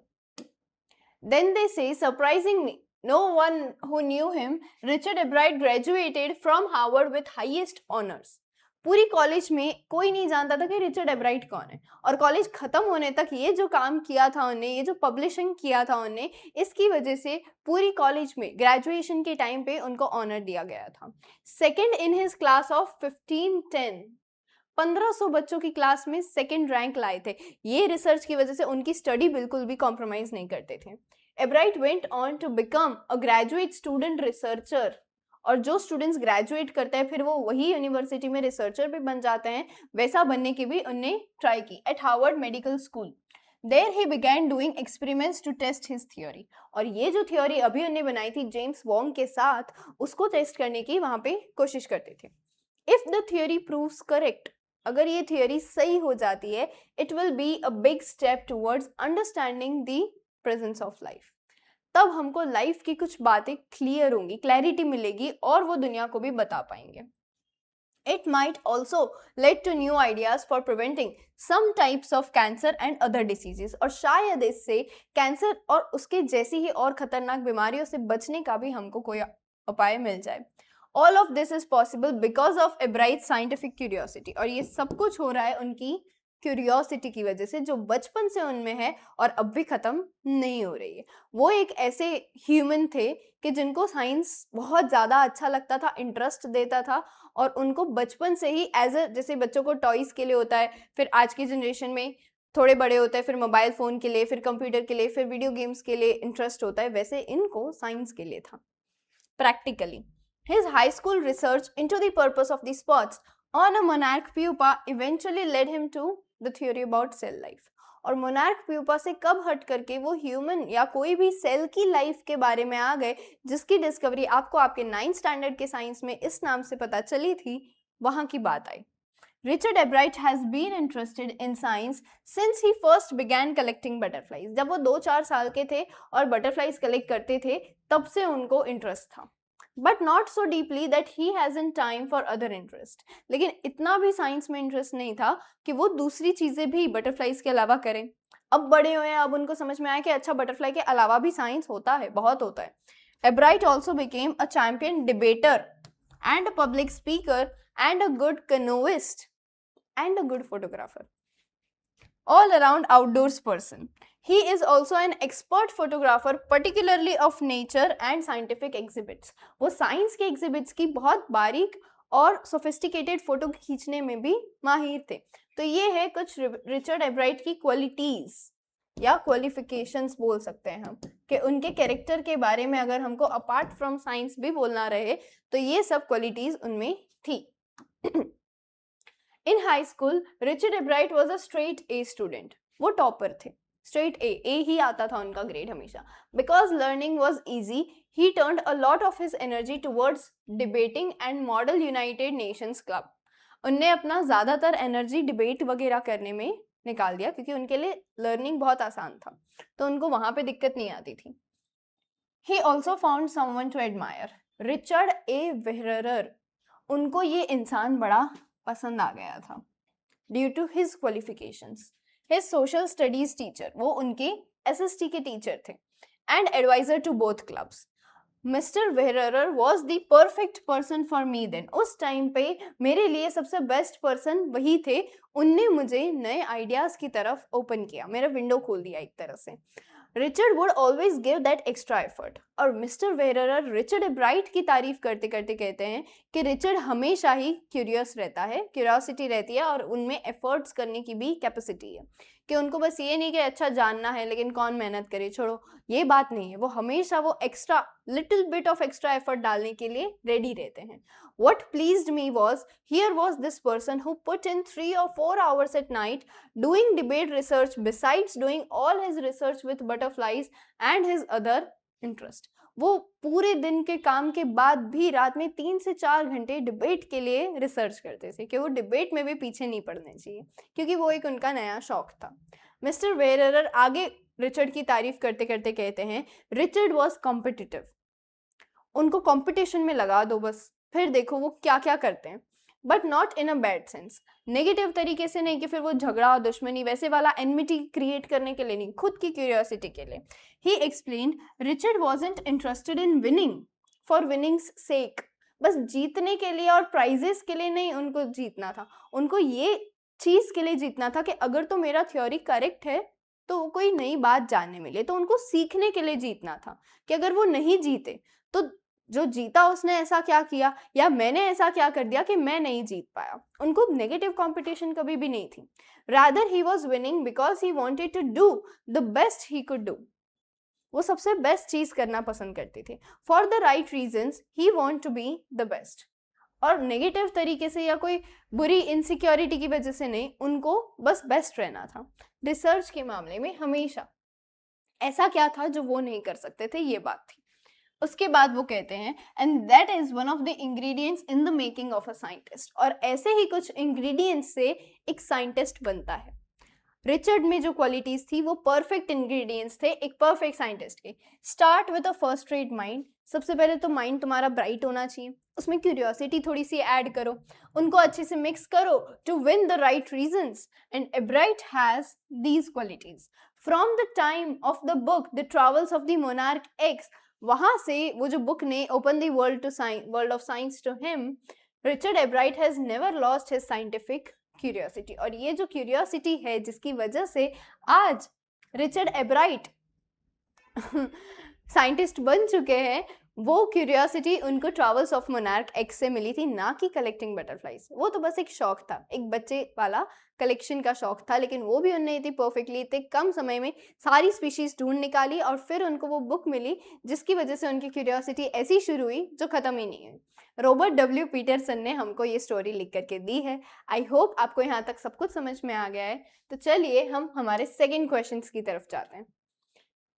S1: Then they say surprisingly no one who knew him, Richard Ebright graduated from Harvard with highest honors. पूरी कॉलेज में कोई नहीं जानता था कि रिचर्ड एब्राइट कौन है. और कॉलेज खत्म होने तक ये जो काम किया था उन्हें, ये जो पब्लिशिंग किया था उन्हें, इसकी वजह से पूरी कॉलेज में ग्रेजुएशन के टाइम पे उनको ऑनर दिया गया था. Second in his class of 1510. 1500 बच्चों की क्लास में सेकंड रैंक लाए थे। ये रिसर्च की वजह से उनकी स्टडी बिल्कुल भी कॉम्प्रोमाइज नहीं करते थे। Ebright went on to become a graduate student researcher, और जो स्टूडेंट्स ग्रेजुएट करते हैं फिर वो वही यूनिवर्सिटी में रिसर्चर भी बन जाते हैं, वैसा बनने की भी उनने ट्राई की at Harvard Medical School. There he began doing experiments to test his theory, और ये जो थ्योरी अभी उन्होंने बनाई थी जेम्स वॉन्ग के साथ, उसको टेस्ट करने की वहां पे कोशिश करते थे। If the theory proves correct, अगर ये थ्योरी सही हो जाती है, it will be a big step towards understanding the presence of life. तब हमको लाइफ की कुछ बातें क्लियर होंगी, क्लैरिटी मिलेगी और वो दुनिया को भी बता पाएंगे। It might also lead to new ideas for preventing some types of cancer and other diseases, और शायद इससे कैंसर और उसके जैसी ही और खतरनाक बीमारियों से बचने का भी हमको कोई उपाय मिल जाए। All of this is possible because of Ebright's scientific curiosity, और ये सब कुछ हो रहा है उनकी क्यूरियोसिटी की वजह से, जो बचपन से उनमें है और अब भी खत्म नहीं हो रही है। वो एक ऐसे ह्यूमन थे कि जिनको साइंस बहुत ज़्यादा अच्छा लगता था, इंटरेस्ट देता था, और उनको बचपन से ही एज अ, जैसे बच्चों को टॉयज़ के लिए होता है, फिर आज की जनरेशन में थोड़े बड़े होते हैं, फिर मोबाइल फ़ोन के लिए, फिर कंप्यूटर के लिए, फिर वीडियो गेम्स के लिए इंटरेस्ट होता है, वैसे इनको साइंस के लिए था। Practically, his high school research into the purpose of the spots on a monarch pupa eventually led him to the theory about cell life, और मोनार्क प्यूपा से कब हट करके वो ह्यूमन या कोई भी सेल की लाइफ के बारे में आ गए, जिसकी डिस्कवरी आपको आपके 9th स्टैंडर्ड के साइंस में इस नाम से पता चली थी, वहां की बात आई। Richard Ebright has been interested in science since he first began collecting butterflies. जब वो 2-4 साल के थे और बटरफ्लाइज कलेक्ट करते थे, तब से उनको इंटरेस्ट था। But not so deeply that he hasn't time for other interest. लेकिन इतना भी साइंस में इंटरेस्ट नहीं था कि वो दूसरी चीजें भी बटरफ्लाइज के अलावा करें। अब बड़े हुए हैं, अब उनको समझ में आया कि अच्छा बटरफ्लाई के अलावा भी साइंस होता है, बहुत होता है। Ebright also became a champion debater and a public speaker and a good canoeist and a good photographer. All around outdoors person. He is also an expert photographer, particularly of nature and scientific exhibits. वो science के exhibits की बहुत बारीक और sophisticated photo खींचने में भी माहिर थे। तो ये है कुछ रिचर्ड एब्राइट की क्वालिटीज या क्वालिफिकेशंस बोल सकते हैं हम, कि उनके कैरेक्टर के बारे में अगर हमको अपार्ट फ्रॉम साइंस भी बोलना रहे तो ये सब क्वालिटीज उनमें थी। In high school, Richard Ebright was a straight A student. वो टॉपर थे, straight A ही आता था उनका ग्रेड हमेशा। Because learning was easy, he turned a lot of his energy towards debating and Model United Nations Club. उनने अपना ज़्यादातर energy debate वगैरह करने में निकाल दिया, क्योंकि उनके लिए लर्निंग बहुत आसान था, तो उनको वहाँ पे दिक्कत नहीं आती थी। He also found someone to admire. Richard A. Wehrerer, उनको ये इंसान बड़ा पसंद आ गया था due to his qualifications. His social studies teacher, वो उनके एसएसटी के टीचर थे, and advisor to both clubs. Mister Wehrer was the perfect person for me then. उस टाइम पे मेरे लिए सबसे बेस्ट पर्सन वही थे। उनने मुझे नए आइडियाज की तरफ ओपन किया, मेरा विंडो खोल दिया एक तरह से। Richard would always give that extra effort. और मिस्टर वेरर रिचर्ड एब्राइट की तारीफ करते करते कहते हैं कि रिचर्ड हमेशा ही क्यूरियस रहता है, क्यूरियोसिटी रहती है, और उनमें एफर्ट्स करने की भी कैपेसिटी है, कि उनको बस ये नहीं कि अच्छा जानना है लेकिन कौन मेहनत करे, छोड़ो, ये बात नहीं है। वो हमेशा वो extra little bit of extra effort डालने के लिए रेडी रहते हैं। What pleased me was, here was this person who put in 3 or 4 hours at night doing debate research besides doing all his research with butterflies and his other interest. वो पूरे दिन के काम के बाद भी रात में 3 से 4 घंटे डिबेट के लिए रिसर्च करते थे, कि वो डिबेट में भी पीछे नहीं पड़ने चाहिए, क्योंकि वो एक उनका नया शौक था। मिस्टर वेरर आगे रिचर्ड की तारीफ करते करते कहते हैं, रिचर्ड वॉज कॉम्पिटिटिव। उनको कॉम्पिटिशन में लगा दो बस, फिर देखो वो क्या क्या करते हैं, but not in a bad sense, negative तरीके से नहीं कि फिर वो झगड़ा और दुश्मनी वैसे वाला एनमिटी क्रिएट करने के लिए नहीं, खुद की क्यूरियोसिटी के लिए। He explained, Richard wasn't interested in winning for winning's sake. बस जीतने के लिए और प्राइजेस के लिए नहीं उनको जीतना था, उनको ये चीज के लिए जीतना था कि अगर तो मेरा थ्योरी करेक्ट है तो कोई नई बात जानने मिले, तो उनको सीखने के लिए जीतना था, कि अगर वो नहीं जीते तो जो जीता उसने ऐसा क्या किया या मैंने ऐसा क्या कर दिया कि मैं नहीं जीत पाया। उनको नेगेटिव कंपटीशन कभी भी नहीं थी। Rather he was winning because he wanted to do the best he could do. वो सबसे बेस्ट चीज करना पसंद करते थे। For the right reasons he want to be the best. और नेगेटिव तरीके से या कोई बुरी इनसिक्योरिटी की वजह से नहीं, उनको बस बेस्ट रहना था। रिसर्च के मामले में हमेशा ऐसा क्या था जो वो नहीं कर सकते थे, ये बात थी। उसके बाद वो कहते हैं and that is one of the ingredients in the making of a scientist. और ऐसे ही कुछ इंग्रेडिएंट्स से एक साइंटिस्ट बनता है। रिचर्ड में जो क्वालिटीज थी वो परफेक्ट इंग्रेडिएंट्स थे एक परफेक्ट साइंटिस्ट के। Start with a first rate mind. सबसे पहले तो माइंड तुम्हारा ब्राइट होना चाहिए, उसमें क्यूरियोसिटी थोड़ी सी ऐड करो, उनको अच्छे से मिक्स करो to win the right reasons. And Ebright has these qualities. From the time of the book the travels of the monarch X, वहां से वो जो बुक ने open the world of science to him, Richard Ebright has never lost his scientific curiosity. और ये जो curiosity है जिसकी वजह से आज रिचर्ड एब्राइट साइंटिस्ट बन चुके हैं, वो क्यूरियोसिटी उनको ट्रैवल्स ऑफ मोनार्क एक्स से मिली थी, ना कि कलेक्टिंग बटरफ्लाइज। वो तो बस एक शौक था, एक बच्चे वाला कलेक्शन का शौक था, लेकिन वो भी उन्हें इतनी परफेक्टली इतने कम समय में सारी स्पीशीज ढूंढ निकाली और फिर उनको वो बुक मिली जिसकी वजह से उनकी क्यूरियोसिटी ऐसी शुरू हुई जो खत्म ही नहीं हुई। रॉबर्ट डब्ल्यू पीटरसन ने हमको ये स्टोरी लिख करके दी है। आई होप आपको यहाँ तक सब कुछ समझ में आ गया है। तो चलिए हम हमारे सेकेंड क्वेश्चन की तरफ जाते हैं।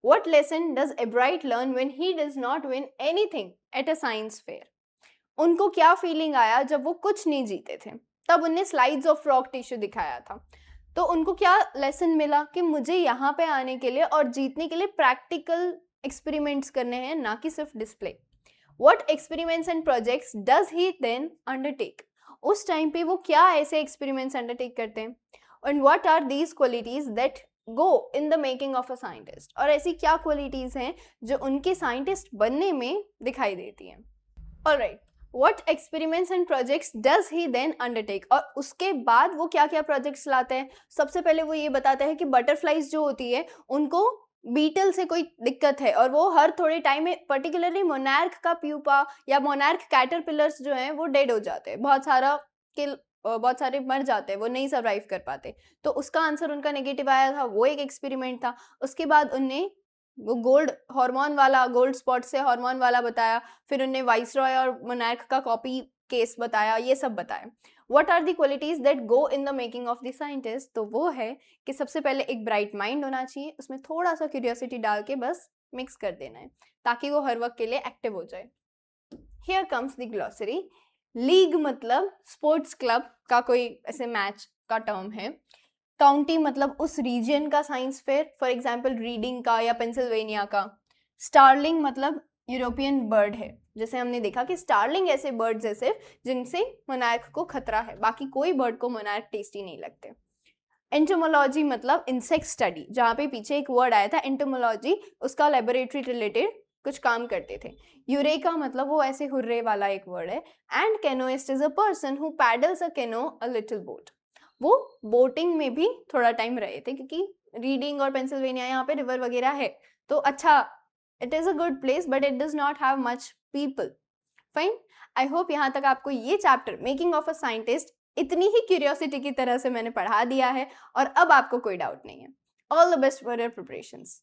S1: What lesson does Ebright learn when he does not win anything at a science fair? उनको क्या फीलिंग आया जब वो कुछ नहीं जीते थे? तब उन्हें स्लाइड्स ऑफ फ्रॉग टिश्यू दिखाया था। तो उनको क्या लेसन मिला कि मुझे यहाँ पे आने के लिए और जीतने के लिए प्रैक्टिकल एक्सपेरिमेंट्स करने हैं, ना कि सिर्फ display. What experiments and projects does he then undertake? उस टाइम पे वो क्या ऐसे एक्सपेरिमेंट्स अंडरटेक करते हैं? And what are these qualities that go in the making of a scientist? और ऐसी क्या क्वालिटीज हैं जो उनके साइंटिस्ट बनने में दिखाई देती हैं? Alright, what experiments and projects does he then undertake? और उसके बाद वो क्या क्या प्रोजेक्ट्स लाते हैं? सबसे पहले वो ये बताते हैं कि बटरफ्लाइज जो होती है उनको बीटल से कोई दिक्कत है और वो हर थोड़े टाइम में, पर्टिकुलरली मोनार्क का प्यूपा या मोनार्क कैटरपिलर्स जो हैं वो डेड हो जाते हैं, बहुत सारे मर जाते हैं, वो नहीं सर्वाइव कर पाते। तो उसका आंसर उनका नेगेटिव आया था, वो एक एक्सपेरिमेंट था। उसके बाद उन्हें वो गोल्ड स्पॉट से हार्मोन वाला बताया, फिर उन्हें वाइसरॉय और मोनार्क का कॉपी केस बताया, ये सब बताया। What are the qualities that go in the making of the scientist? तो वो है कि सबसे पहले एक ब्राइट माइंड होना चाहिए, उसमें थोड़ा सा क्यूरियोसिटी डाल के बस मिक्स कर देना है ताकि वो हर वक्त के लिए एक्टिव हो जाए। Here comes the glossary. League मतलब स्पोर्ट्स क्लब का कोई ऐसे मैच का टर्म है। काउंटी मतलब उस रीजन का science fair, for example reading का या पेंसिल्वेनिया का। स्टारलिंग मतलब यूरोपियन बर्ड है, जैसे हमने देखा कि स्टारलिंग ऐसे बर्ड्स है सिर्फ जिनसे मोनार्क को खतरा है, बाकी कोई बर्ड को मोनार्क टेस्टी नहीं लगते। एंटोमोलॉजी मतलब इंसेक्ट स्टडी, जहाँ पे पीछे एक वर्ड आया था एंटोमोलॉजी, उसका लेबोरेटरी रिलेटेड कुछ काम करते थे। यूरेका मतलब वो ऐसे हुर्रे वाला एक वर्ड है। And canoeist is a person who paddles a canoe a little boat. वो बोटिंग में भी थोड़ा टाइम रहे थे क्योंकि रीडिंग और पेंसिल्वेनिया यहाँ पे रिवर वगैरह है, तो अच्छा, it is a good place but it does not have much people. Fine, I hope यहाँ तक आपको ये chapter making of a scientist इतनी ही क्यूरियोसिटी की तरह से मैंने पढ़ा दिया है और अब आपको कोई डाउट नहीं है। All the best for your preparations.